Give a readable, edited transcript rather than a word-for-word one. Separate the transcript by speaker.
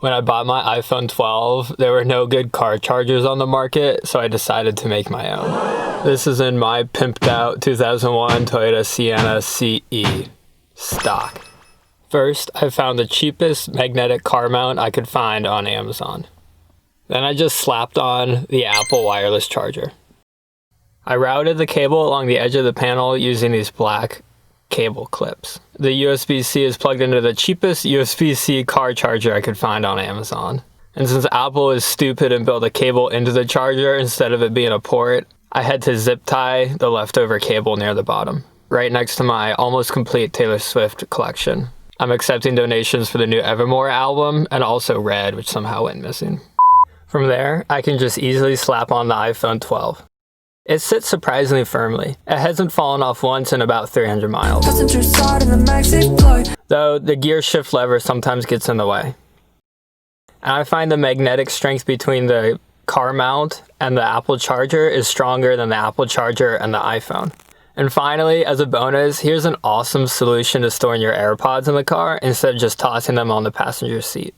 Speaker 1: When I bought my iPhone 12, there were no good car chargers on the market, so I decided to make my own. This is in my pimped out 2001 Toyota Sienna CE stock. First, I found the cheapest magnetic car mount I could find on Amazon. Then I just slapped on the Apple wireless charger. I routed the cable along the edge of the panel using these black cable clips. The USB-C is plugged into the cheapest USB-C car charger I could find on Amazon. And since Apple is stupid and built a cable into the charger instead of it being a port, I had to zip tie the leftover cable near the bottom, right next to my almost complete Taylor Swift collection. I'm accepting donations for the new Evermore album and also Red, which somehow went missing. From there, I can just easily slap on the iPhone 12. It sits surprisingly firmly. It hasn't fallen off once in about 300 miles. Though the gear shift lever sometimes gets in the way. And I find the magnetic strength between the car mount and the Apple charger is stronger than the Apple charger and the iPhone. And finally, as a bonus, here's an awesome solution to storing your AirPods in the car instead of just tossing them on the passenger seat.